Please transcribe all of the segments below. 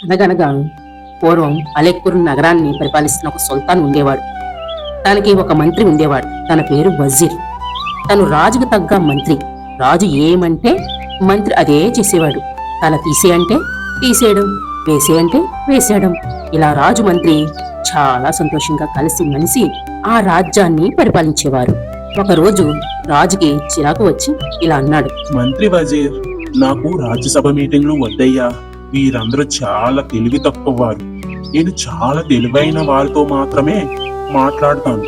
అనగనగా పూర్వం అలెక్కుర్ నగరాన్ని పరిపాలిస్తున్న ఒక సుల్తాన్ ఉండేవాడు. తనకి ఒక మంత్రి ఉండేవాడు. తన పేరు వజీర్. తను రాజుకు తగ్గ మంత్రి. రాజు ఏమంటే మంత్రి అదే చేసేవాడు. తల తీసే అంటే తీసేయడం, వేసే అంటే వేసేయడం. ఇలా రాజు మంత్రి చాలా సంతోషంగా కలిసి మనిసి ఆ రాజ్యాన్ని పరిపాలించేవారు. ఒకరోజు రాజుకి చిరాకు వచ్చి ఇలా అన్నాడు. మంత్రి వజీర్, నాకు రాజ్యసభ మీటింగ్లు వద్దయ్యా. వీరందరూ చాలా తెలివి తక్కువ వారు. నేను చాలా తెలివైన వారితో మాత్రమే మాట్లాడతాను.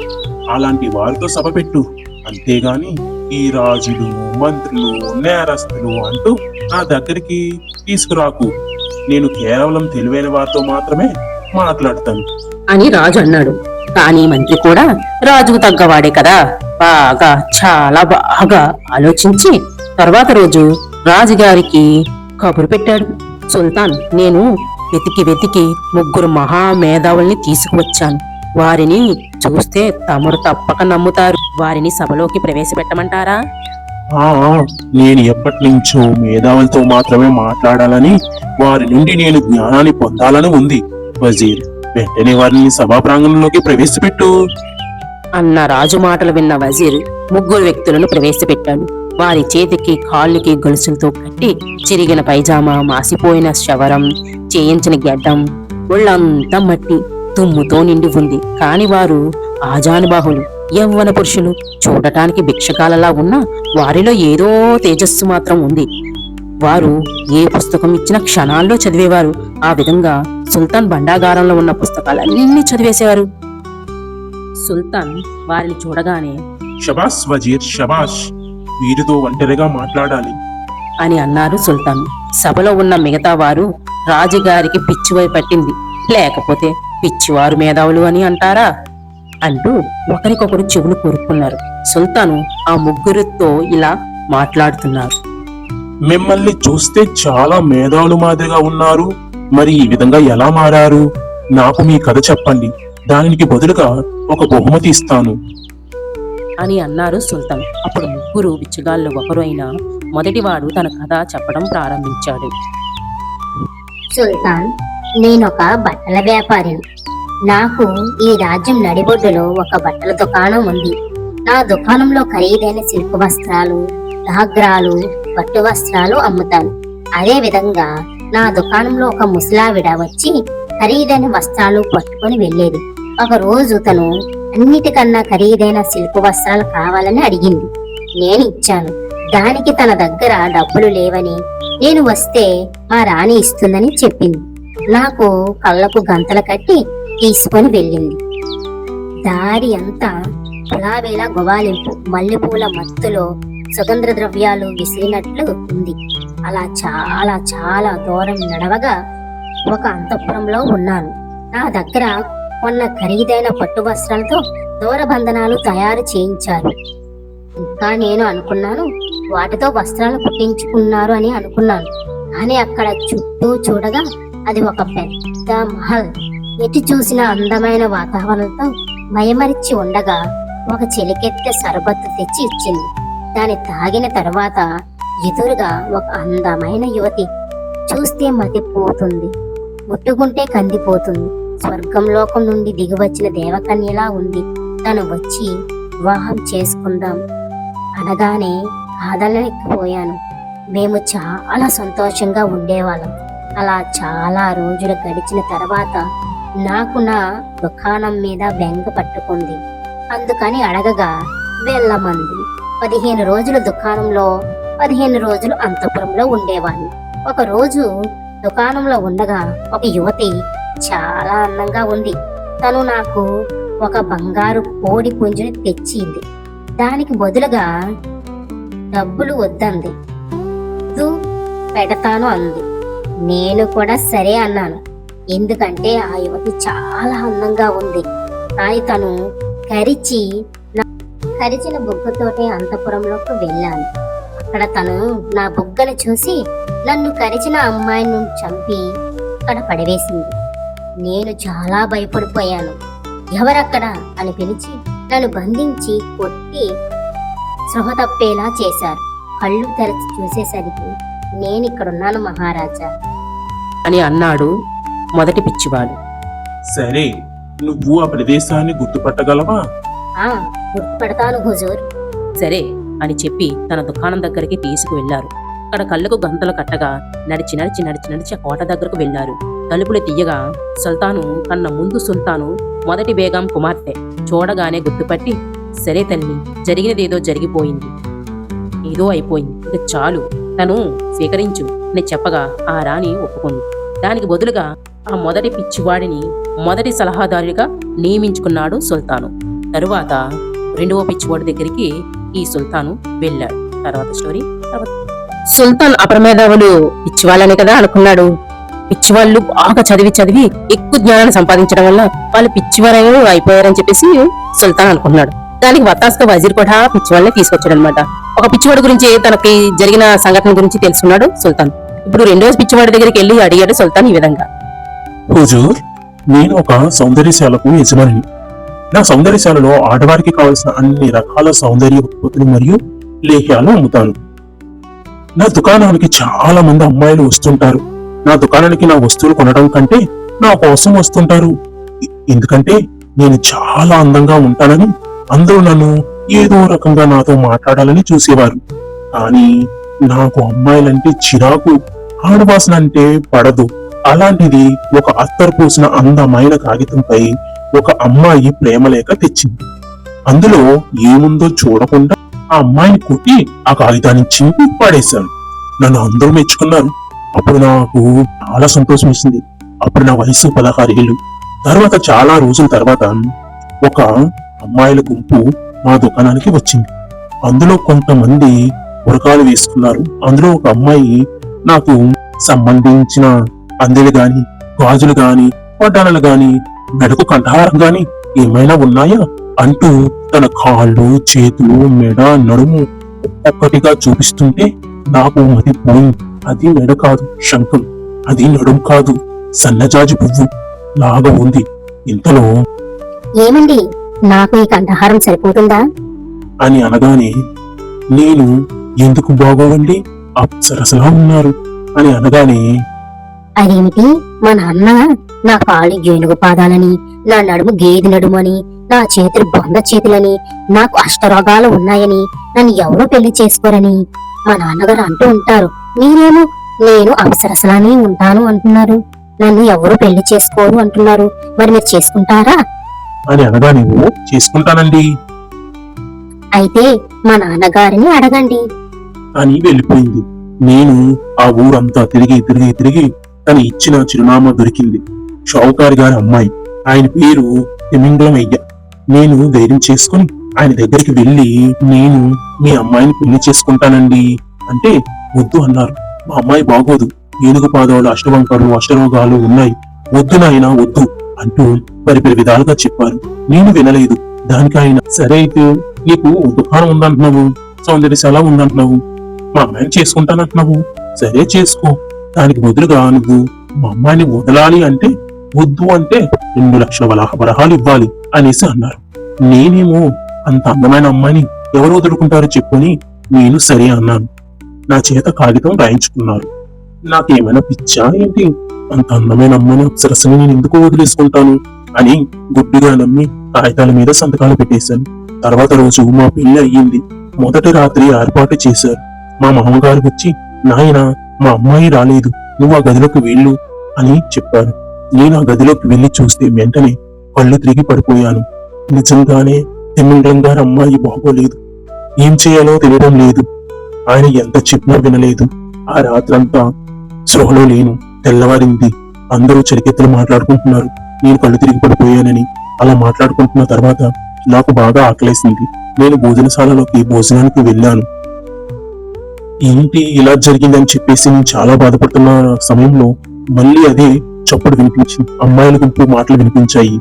అలాంటి వారితో సభ పెట్టు. అంతేగాని ఈ రాజులు, మంత్రులు, నేరస్తులు అంటూ నా దగ్గరికి తీసుకురాకు. నేను కేవలం తెలివైన వారితో మాత్రమే మాట్లాడతాను అని రాజు అన్నాడు. కానీ మంత్రి కూడా రాజుకు తగ్గవాడే కదా, చాలా బాగా ఆలోచించి తర్వాత రోజు రాజుగారికి కబురు పెట్టాడు. సుల్తాన్, నేను వెతికి వెతికి 3 మహామేధావుల్ని తీసుకువచ్చాను. వారిని చూస్తే తమరు తప్పక నమ్ముతారు. వారిని సభలోకి ప్రవేశపెట్టమంటారా? నేను ఎప్పటి నుంచో మేధావులతో మాత్రమే మాట్లాడాలని, వారి నుండి నేను జ్ఞానాన్ని పొందాలని ఉంది. వజీర్, వెంటనే వారిని సభా ప్రాంగణంలోకి ప్రవేశపెట్టు అన్న రాజు మాటలు విన్న వజీర్ 3 వ్యక్తులను ప్రవేశపెట్టాడు. వారి చేతికి కాళ్ళకి గొలుసులతో కట్టి చిరిగిన పైజామా, మాసిపోయిన శవరం, చేయించిన గెడ్డం, ఒళ్ళంతా మట్టి తుమ్ముతో నిండి ఉంది. కాని వారు ఆజానుబాహులు, యవ్వన పురుషులు. చూడటానికి భిక్షకాలలా ఉన్న వారిలో ఏదో తేజస్సు మాత్రం ఉంది. వారు ఏ పుస్తకం ఇచ్చినా క్షణాల్లో చదివేవారు. ఆ విధంగా సుల్తాన్ భండాగారంలో ఉన్న పుస్తకాలన్నీ చదివేసేవారు. సుల్తాన్ వారిని చూడగానే షబాష్ వజీర్, షబాష్. వీరితో ఒంటరిగా మాట్లాడాలి అని అన్నారు సుల్తాన్. సభలో ఉన్న మిగతా వారు రాజుగారికి పిచ్చివై పట్టింది, లేకపోతే పిచ్చివారు మేధావులు అని అంటారా అంటూ ఒకరికొకరు చెవులు కోరుకున్నారు. సుల్తాను ఆ 3 ఇలా మాట్లాడుతున్నారు. మిమ్మల్ని చూస్తే చాలా మేధావులు మాదిరిగా ఉన్నారు. మరి ఈ విధంగా ఎలా మారారు? నాకు మీ కథ చెప్పండి. దానికి బదులుగా ఒక బహుమతి ఇస్తాను అని అన్నారు సుల్తాన్. అప్పుడు 3 బిచ్చగాళ్ళు ఒకరు అయిన మొదటివాడు తన కథ చెప్పడం ప్రారంభించాడు. సుల్తాన్, నేనొక బట్టల వ్యాపారిని. నాకు ఈ రాజ్యం నడిబొడ్డులో ఒక బట్టల దుకాణం ఉంది. నా దుకాణంలో ఖరీదైన సిల్క్ వస్త్రాలు, ఘాగ్రాలు, పట్టు వస్త్రాలు అమ్ముతాను. అదే విధంగా నా దుకాణంలో ఒక ముసలావిడ వచ్చి ఖరీదైన వస్త్రాలు పట్టుకొని వెళ్ళేది. ఒక రోజు తను అన్నిటికన్నా ఖరీదైన సిల్క్ వస్త్రాలు కావాలని అడిగింది. నేను ఇచ్చాను. దానికి తన దగ్గర డబ్బులు లేవని, నేను వస్తే మా రాణి ఇస్తుందని చెప్పింది. నాకు కళ్ళకు గంతలు కట్టి తీసుకొని వెళ్ళింది. దారి అంతా గులాబీల గువాలింపు, మల్లెపూల మత్తులో సుగంధ ద్రవ్యాలు విసిరినట్లు ఉంది. అలా చాలా చాలా దూరం నడవగా ఒక అంతఃపురంలో ఉన్నాను. నా దగ్గర కొన్న ఖరీదైన పట్టు వస్త్రాలతో దూరబంధనాలు తయారు చేయించారు. ఇంకా నేను అనుకున్నాను వాటితో వస్త్రాలు కుట్టించుకున్నారు అని అనుకున్నాను. కానీ అక్కడ చుట్టూ చూడగా అది ఒక పెద్ద మహల్. ఎటు చూసిన అందమైన వాతావరణంతో మయమరిచి ఉండగా ఒక చెలికెత్తె సరబత్తు తెచ్చి ఇచ్చింది. దాన్ని తాగిన తర్వాత ఎదురుగా ఒక అందమైన యువతి. చూస్తే మతిపోతుంది, ముట్టుకుంటే కందిపోతుంది. స్వర్గంలోకం నుండి దిగివచ్చిన దేవకన్యలా ఉంది. తను వచ్చి వివాహం చేసుకుందాం అనగానే కాదనలేకపోయాను. మేము చాలా సంతోషంగా ఉండేవాళ్ళం. అలా చాలా రోజులు గడిచిన తర్వాత నాకు నా దుకాణం మీద బెంగ పట్టుకుంది. అందుకని అడగగా వెళ్ళమంది. 15 రోజులు దుకాణంలో, 15 రోజులు అంతఃపురంలో ఉండేవాడిని. ఒక రోజు దుకాణంలో ఉండగా ఒక యువతి చాలా అందంగా ఉంది. తను నాకు ఒక బంగారు కోడి పుంజుని తెచ్చింది. దానికి బదులుగా డబ్బులు వద్దంది. పెడతాను అంది. నేను కూడా సరే అన్నాను. ఎందుకంటే ఆ యువతి చాలా అందంగా ఉంది. కానీ తను కరిచిన బుగ్గతోటే అంతఃపురంలోకి వెళ్ళాను. అక్కడ తను నా బుగ్గను చూసి నన్ను కరిచిన అమ్మాయిని చంపి అక్కడ పడవేసింది. నేను చాలా భయపడిపోయాను. ఎవరక్కడ అని పిలిచి నన్ను బంధించి కొట్టి స్పృహ తప్పేలా చేశారు. కళ్ళు తెరచి చూసేసరికి నేనిక్కడున్నాను మహారాజా అని అన్నాడు మొదటి పిచ్చివాడు. సరే, నువ్వు ఆ ప్రదేశాన్ని గుర్తుపట్టగలవా? ఆ గుర్తుపడతాను హుజూర్. సరే అని చెప్పి తన దుకాణం దగ్గరికి తీసుకువెళ్లారు. అక్కడ కళ్ళకు గంతలు కట్టగా నడిచి నడిచి నడిచి నడిచి ఆ కోట దగ్గరకు వెళ్లారు. తలుపులు తీయగా సుల్తాను కన్న ముందు సుల్తాను మొదటి బేగం కుమార్తె. చూడగానే గుర్తుపట్టి, సరే తల్లి, జరిగినదేదో జరిగిపోయింది, ఏదో అయిపోయింది, ఇక చాలు, తను స్వీకరించు అని చెప్పగా ఆ రాణి ఒప్పుకుంది. దానికి బదులుగా ఆ మొదటి పిచ్చివాడిని మొదటి సలహాదారుడిగా నియమించుకున్నాడు సుల్తాను. తరువాత రెండవ పిచ్చివాడి దగ్గరికి ఈ సుల్తాను వెళ్ళాడు. తర్వాత స్టోరీ తర్వాత. సుల్తాన్ అప్రమేధావులు పిచ్చివాళ్ళని కదా అనుకున్నాడు. పిచ్చివాళ్ళు బాగా చదివి చదివి ఎక్కువ జ్ఞానాన్ని సంపాదించడం వల్ల వాళ్ళు పిచ్చివాళ్ళు అయిపోయారని చెప్పేసి సుల్తాన్ అనుకున్నాడు. దానికి వత్తాసుగా వజీర్ కూడా పిచ్చివాళ్ళని తీసుకొచ్చాడు అనమాట. ఒక పిచ్చివాడి గురించి తనకి జరిగిన సంఘటన గురించి తెలుసుకున్నాడు సుల్తాన్. ఇప్పుడు రెండో పిచ్చివాడి దగ్గరికి వెళ్ళి అడిగాడు సుల్తాన్ ఈ విధంగా. హుజూర్, నేను ఒక సౌందర్యశాలకు యజమానిని. నా సౌందర్యశాలలో ఆడవారికి కావలసిన అన్ని రకాల సౌందర్య ఉత్పత్తులు మరియు లేహ్యాలు అమ్ముతాను. నా దుకాణానికి చాలా మంది అమ్మాయిలు వస్తుంటారు. నా దుకాణానికి నా వస్తువులు కొనడం కంటే నా కోసం వస్తుంటారు. ఎందుకంటే నేను చాలా అందంగా ఉంటానని అందరూ నన్ను ఏదో రకంగా నాతో మాట్లాడాలని చూసేవారు. కానీ నాకు అమ్మాయిలంటే చిరాకు, ఆడవాసన అంటే పడదు. అలాంటిది ఒక అత్తరు పూసిన అందమైన కాగితంపై ఒక అమ్మాయి ప్రేమలేఖ తెచ్చింది. అందులో ఏముందో చూడకుండా ఆ అమ్మాయిని కొట్టి ఆ కాగితాన్ని చింపి పాడేశాను. నన్ను అందరూ మెచ్చుకున్నారు. అప్పుడు నాకు చాలా సంతోషం వేసింది. అప్పుడు నా వయసు 16 ఏళ్ళు. తర్వాత చాలా రోజుల తర్వాత ఒక అమ్మాయిల గుంపు మా దుకాణానికి వచ్చింది. అందులో కొంతమంది పురకాలు వేసుకున్నారు. అందులో ఒక అమ్మాయి నాకు సంబంధించిన అందెలు గాని, గాజులు గాని, వడ్డాణాలు గాని, మెడకు కంఠహారం గాని ఏమైనా ఉన్నాయా అంటూ తన కాళ్ళు, చేతులు, మెడ, నడుము ఒక్కొక్కటిగా చూపిస్తుంటే నాకు మతి పోయింది. అది మెడ కాదు శంఖం, అది నడుము కాదు సన్నజాజి పువ్వు లాగా ఉంది. ఇంతలో ఏమండి, నాకు ఈ కంఠహారం సరిపోతుందా అని అనగానే నేను ఎందుకు బాగోవండి, అప్సరసలా ఉన్నారు అని అనగానే అదేమిటి, మా నాన్న నా కాళ్ళు ఏనుగు పాదాలని, నా నడుము గేదె నడుమని, నా చేతులు బొంద చేతులని, నాకు అష్టరోగాలు ఉన్నాయని, నన్ను ఎవరో పెళ్లి చేసుకోరని మా నాన్నగారు అంటూ ఉంటారు. మీరేమో నేను అప్సరసలానే ఉంటాను అంటున్నారు. నన్ను ఎవరు పెళ్లి చేసుకోరు అంటున్నారు. మరి మీరు చేసుకుంటారా అని అనగా నువ్వు చేసుకుంటానండి అయితే మా నాన్నగారిని అడగండి అని వెళ్ళిపోయింది. నేను ఆ ఊరంతా తిరిగి తిరిగి తిరిగి తను ఇచ్చిన చిరునామా దొరికింది. షావుకారి గారి అమ్మాయి, ఆయన పేరు తిమింగళమయ్య. నేను ధైర్యం చేసుకుని ఆయన దగ్గరికి వెళ్ళి, నేను మీ అమ్మాయిని పెళ్లి చేసుకుంటానండి అంటే వద్దు అన్నారు. మా అమ్మాయి బాగోదు, ఏనుగు పాదాలు, అష్టవంకరు, అష్టరోగాలు ఉన్నాయి, వద్దు నాయనా వద్దు అంటూ పరిపరి విధాలుగా చెప్పారు. నేను వినలేదు. దానికి ఆయన, సరే అయితే నీకు దుకాణం ఉందంటున్నావు, సౌందర్యశాల ఉందంటున్నావు, మా అమ్మాయిని చేసుకుంటానంటున్నావు, సరే చేసుకో. దానికి బదులుగా నువ్వు మా అమ్మాయిని వదలాలి అంటే, వద్దు అంటే 2 లక్షల వరహాలు ఇవ్వాలి అనేసి అన్నారు. నేనేమో అంత అందమైన అమ్మాయిని ఎవరు వదులుకుంటారో చెప్పుని నేను సరే అన్నాను. నా చేత కాగితం రాయించుకున్నారు. నాకేమైనా పిచ్చా ఏంటి, అంత అందమైన అమ్మాయిని అప్సరసని నేను ఎందుకు వదిలేసుకుంటాను అని గుడ్డిగా నమ్మి కాగితాల మీద సంతకాలు పెట్టేశాను. తర్వాత రోజు మా పెళ్లి అయ్యింది. మొదటి రాత్రి ఏర్పాటు చేశారు. మా మామగారు వచ్చి, నాయన మా అమ్మాయి రాలేదు, నువ్వు ఆ గదిలోకి వెళ్ళు అని చెప్పారు. నేను ఆ గదిలోకి వెళ్లి చూస్తే వెంటనే కళ్ళు తిరిగి పడిపోయాను. నిజంగానే తిమ్మింగళం గారి అమ్మాయి బాగోలేదు. ఏం చేయాలో తెలియడం లేదు. ఆయన ఎంత చెప్పినా వినలేదు. ఆ రాత్రంతా స్పృహలో లేను. తెల్లవారింది. అందరూ చరికెత్తలు మాట్లాడుకుంటున్నారు. నేను కళ్ళు తిరిగి పడిపోయానని. అలా మాట్లాడుకుంటున్న తర్వాత నాకు బాగా ఆకలేసింది. నేను భోజనశాలలోకి భోజనానికి వెళ్ళాను. ఏంటి ఇలా జరిగిందని చెప్పేసి నేను చాలా బాధపడుతున్న సమయంలో మళ్ళీ అదే చప్పుడు వినిపించింది. అమ్మాయిల గుంపు మాటలు వినిపించాయి.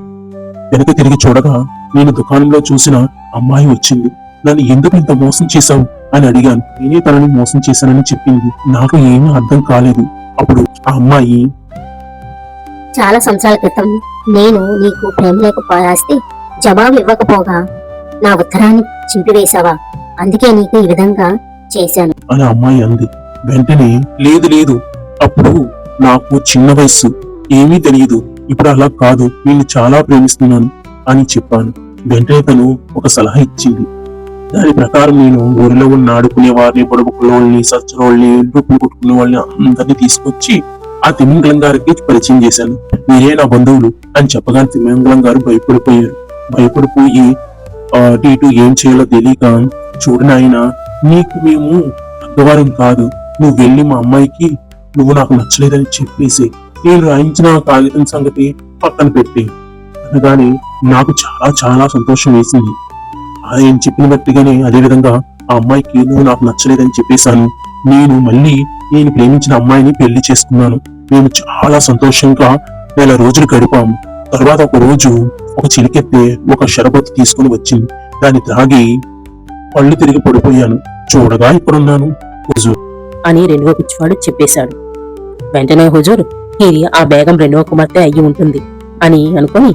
వెనక తిరిగి చూడగా నేను దుకాణంలో చూసిన అమ్మాయి వచ్చింది. నన్ను ఎందుకు ఇంత మోసం చేశావు అని అడిగాను. నేనే తనని మోసం చేశానని చెప్పింది. నాకు ఏమీ అర్థం కాలేదు. అప్పుడు ఆ అమ్మాయి, చాలా సంవత్సరాల క్రితం నేను నీకు ప్రేమ లేఖ రాస్తే జవాబు ఇవ్వకపోగా నా ఉత్తరాన్ని చింపివేశావా, అందుకే నీకు ఈ విధంగా చేశాను అని అమ్మాయి అంది. వెంటనే లేదు లేదు, అప్పుడు నాకు చిన్న వయసు, ఏమీ తెలియదు. ఇప్పుడు అలా కాదు, నేను చాలా ప్రేమిస్తున్నాను అని చెప్పాను. వెంటనే తను ఒక సలహా ఇచ్చింది. దాని ప్రకారం నేను ఊరిలో ఉన్న ఆడుకునే వారిని, పొడవుకులోళ్ళని, సచ్చరోళ్ళని, డబ్బులు కొట్టుకునే వాళ్ళని అందరినీ తీసుకొచ్చి ఆ తిమింగలం గారికి పరిచయం చేశాను. మీరే నా బంధువులు అని చెప్పగానే తిమింగలం గారు భయపడిపోయారు. భయపడిపోయి అటు ఇటు ఏం చేయాలో తెలియక, చూడు నాయన, నీకు మేము పెద్దవారం కాదు, నువ్వు వెళ్ళి మా అమ్మాయికి నువ్వు నాకు నచ్చలేదని చెప్పేసి నేను రాయించిన ఆ కాగితం సంగతి పక్కన పెట్టి అనగానే నాకు చాలా చాలా సంతోషం వేసింది. ఆయన చెప్పిన బట్టిగానే అదే విధంగా ఆ అమ్మాయికి నువ్వు నాకు నచ్చలేదని చెప్పేశాను. నేను ప్రేమించిన అమ్మాయిని పెళ్లి చేసుకున్నాను. మేము చాలా సంతోషంగా 1 రోజులు గడిపాము. తర్వాత ఒక రోజు ఒక చిలికెత్తే ఒక షరబత్తు తీసుకుని వచ్చింది. దాన్ని త్రాగి పళ్ళు తిరిగి పడిపోయాను. చూడగా ఇక్కడున్నాను హుజూర్ అని రెండవ పిచ్చివాడు చెప్పేశాడు. వెంటనే హుజూర్, ఇది ఆ బేగం రెండవ కుమార్తె అయ్యి ఉంటుంది అని అనుకుని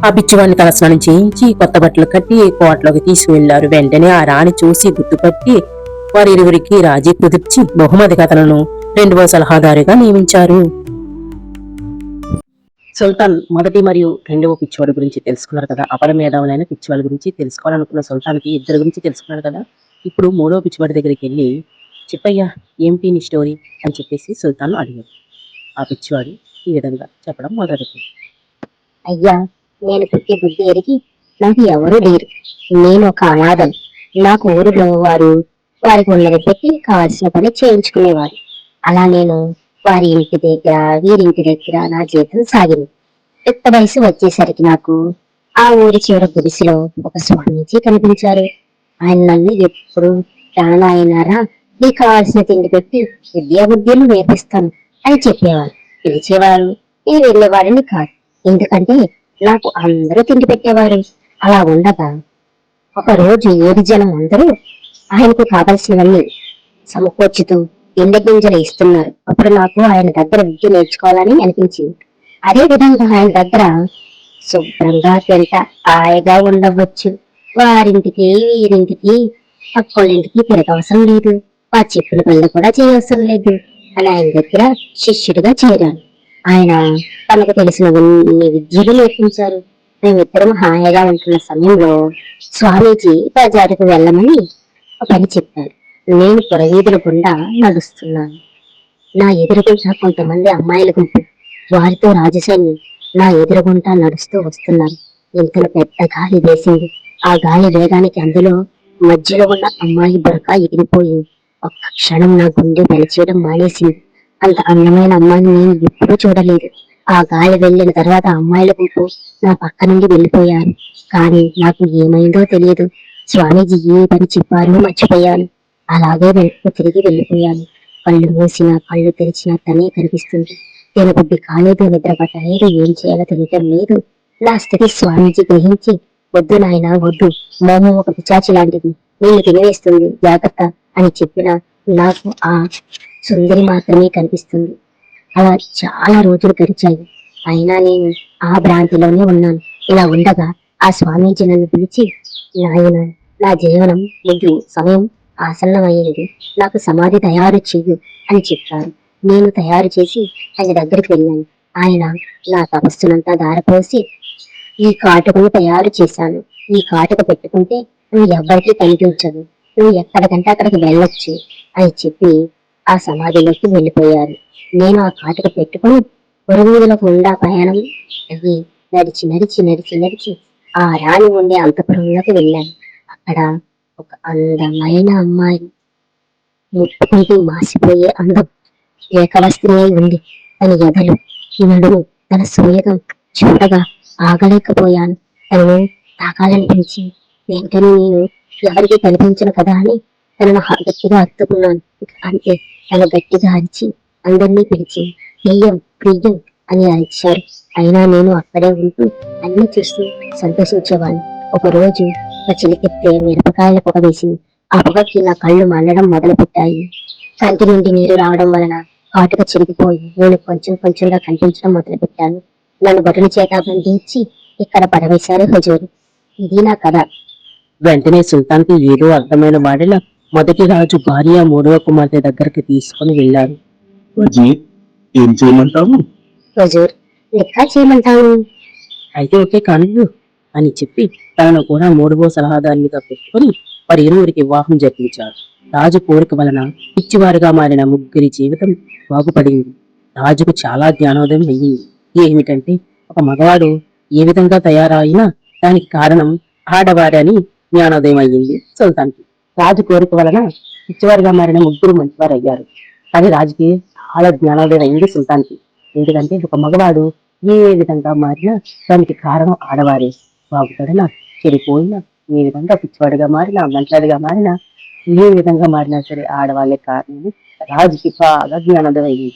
ఆ పిచ్చివాడిని తలస్నానం చేయించి కొత్త బట్టలు కట్టి కోటలోకి తీసుకువెళ్లారు. వెంటనే ఆ రాణి చూసి గుర్తుపట్టి వారిరువురికి రాజీ కుదిర్చి బహుమతి కథలను రెండవ సలహాదారుగా నియమించారు. సుల్తాన్ మొదటి మరియు రెండవ పిచ్చివాడి గురించి తెలుసుకున్నారు కదా. అపర మేధావులైన పిచ్చివాళ్ళ గురించి తెలుసుకోవాలనుకున్న సుల్తాన్కి ఇద్దరు గురించి తెలుసుకున్నారు కదా. ఇప్పుడు మూడవ పిచ్చివాడి దగ్గరికి వెళ్ళి, చెప్పయ్యా ఏమిటి నీ స్టోరీ అని చెప్పేసి సుల్తాన్ అడిగాడు. ఆ పిచ్చివాడు ఈ విధంగా చెప్పడం మొదలుపెట్టాడు. అయ్యా, నేను పుట్టి బుద్ధి ఎరిగి నాకు ఎవరూ లేరు. నేను ఒక అనాథం. నాకు ఊరిలో వారికి ఉన్నది పెట్టి కావాల్సిన పని చేయించుకునేవారు. అలా నేను వారి ఇంటి దగ్గర వీరింటి దగ్గర నా జీవితం సాగింది. యుక్త వయసు వచ్చేసరికి నాకు ఆ ఊరి చివర గుడిసెలో ఒక స్వామీజీ కనిపించారు. ఆయన నన్ను ఎప్పుడు రానాయనారా, నీకు కావాల్సిన తిండి పెట్టి విద్యా బుద్ధులు నేర్పిస్తాను అని చెప్పేవారు. పిలిచేవారు, నేను వెళ్ళేవాడిని కాదు. ఎందుకంటే నాకు అందరూ తిండి పెట్టేవారు. అలా ఉండగా ఒక రోజు ఊరి జనం అందరూ ఆయనకు కావలసినవన్నీ సమకూర్చుతూ ఎండ గింజలు ఇస్తున్నారు. అప్పుడు నాకు ఆయన దగ్గర విద్య నేర్చుకోవాలని అనిపించింది. అదే విధంగా ఆయన దగ్గర శుభ్రంగా తింట హాయిగా ఉండవచ్చు. వారింటికి వీరింటికి పక్కోళ్ళింటికి తిరగవసరం లేదు. ఆ చెప్పుల పనులు కూడా చేయవసరం లేదు అని ఆయన దగ్గర శిష్యుడిగా చేరాను. ఆయన తనకు తెలిసిన విద్యలు నేర్పించారు. మేమిద్దరం హాయిగా ఉంటున్న సమయంలో స్వామీజీ బజారుకు వెళ్ళమని ఒక పని చెప్పారు. నేను పురవీధుల గుండా నడుస్తున్నాను. నా ఎదురుగుంటా కొంతమంది అమ్మాయిల గుంపు, వారితో రాజసైన్యం నా ఎదురుగుంటా నడుస్తూ వస్తున్నారు. ఇంతలో పెద్ద గాలి వేసింది. ఆ గాలి వేగానికి అందులో మధ్యలో ఉన్న అమ్మాయి బురక ఎగిరిపోయి ఒక్క క్షణం నా గుండె వెలచేయడం మానేసింది. అంత అందమైన అమ్మాయిని నేను ఎప్పుడూ చూడలేదు. ఆ గాలి వెళ్ళిన తర్వాత అమ్మాయిల గుంపు నా పక్క నుండి వెళ్ళిపోయారు. కానీ నాకు ఏమైందో తెలియదు. స్వామీజీ ఏ పని చెప్పారో మర్చిపోయాను. అలాగే వెనక్కు తిరిగి వెళ్ళిపోయాను. కళ్ళు మూసినా కళ్ళు తెరిచినా తనే కనిపిస్తుంది. తినబుద్ధి కాలేదు, నిద్ర పట్టలేదు, ఏం చేయాలో తెలియటం లేదు. నా స్థితి స్వామీజీ గ్రహించి, వద్దు నాయన వద్దు, మోహం ఒక పిచాచి లాంటిది, నేను తినివేస్తుంది, జాగ్రత్త అని చెప్పిన నాకు ఆ సుందరి మాత్రమే కనిపిస్తుంది. అలా చాలా రోజులు గడిచాయి. అయినా నేను ఆ భ్రాంతిలోనే ఉన్నాను. ఇలా ఉండగా ఆ స్వామీజీ నన్ను పిలిచి, నాయన, నా జీవనం ముగింపు సమయం ఆసన్నమయ్యేది. నాకు సమాధి తయారు చెయ్యి అని చెప్పారు. నేను తయారు చేసి ఆయన దగ్గరికి వెళ్ళాను. ఆయన నా తపస్సునంతా దారపోసి ఈ కాటుకను తయారు చేశాను. ఈ కాటుక పెట్టుకుంటే నువ్వు ఎవ్వరికీ కనిపించదు, నువ్వు ఎక్కడికంటే అక్కడికి వెళ్ళొచ్చు అని చెప్పి ఆ సమాధిలోకి వెళ్ళిపోయారు. నేను ఆ కాటుక పెట్టుకుని పొరుగులకు గుండా ప్రయాణం అయ్యి నడిచి నడిచి నడిచి నడిచి ఆ రాణి ఉండే అంతపురంలోకి వెళ్ళాను. అక్కడ ఒక అందమైన అమ్మాయి, ముట్టుకుంటూ మాసిపోయే అందం, ఏకవస్త్రమే ఉంది. తన ఎదలు, నడుము, తన సూయకం చూడగా ఆగలేకపోయాను. తనను తాకాలనిపించి వెంటనే నేను ఎవరికి కనిపించను కదా అని తనను గట్టిగా హత్తుకున్నాను. అంతే, తను గట్టిగా అరిచి అందరినీ పిలిచి ప్రియం ప్రియం అని అరిచారు. అయినా నేను అక్కడే ఉంటూ అన్ని చూస్తూ సంతోషించేవాడిని. ఒక రోజు ఒక చిలికెత్తే మిరపకాయల పొగ వేసింది. ఆ పొగకి నా కళ్ళు మండడం మొదలు పెట్టాయి. కంటి నుండి నీరు రావడం వలన కాటుక చిరిగిపోయి నేను కొంచెం కొంచెంగా కనిపించడం మొదలు పెట్టాను. నన్ను బటుల చేత బంధించి ఇక్కడ పడవేశారు హుజూరు. ఇది నా కథ. వెంటనే సుల్తాన్కి ఏదో అర్థమైన వాడిలా మొదటి రాజు భార్య మూడవ కుమార్తె దగ్గరికి తీసుకుని వెళ్లారు. వజీర్, ఏం చేయమంటావు? హుజూర్, లెక్క చేయమంటాను. అయితే ఓకే కానివ్వు అని చెప్పి తనను కూడా మూడవ సలహాదారునిగా పెట్టుకుని వారి ఇరువురికి వివాహం జరిపించారు. రాజు కోరిక వలన పిచ్చివారుగా మారిన ముగ్గురి జీవితం బాగుపడింది. రాజుకు చాలా జ్ఞానోదయం అయ్యింది. ఏమిటంటే ఒక మగవాడు ఏ విధంగా తయారైనా దానికి కారణం ఆడవారని జ్ఞానోదయం అయ్యింది సుల్తాన్కి. రాజు కోరిక వలన పిచ్చివారుగా మారిన ముగ్గురు మంచివారు అయ్యారు. కానీ రాజుకి చాలా జ్ఞానోదయం అయింది సుల్తాన్కి. ఎందుకంటే ఒక మగవాడు ఏ విధంగా మారినా దానికి కారణం ఆడవారే. బాగుపడినా చెడిపోయినా, ఏ విధంగా పిచ్చివాడిగా మారినా, మంచాడిగా మారినా, ఏ విధంగా మారినా సరే ఆడవాళ్ళే కారణం. రాజుకి బాగా జ్ఞానోదయం అయింది.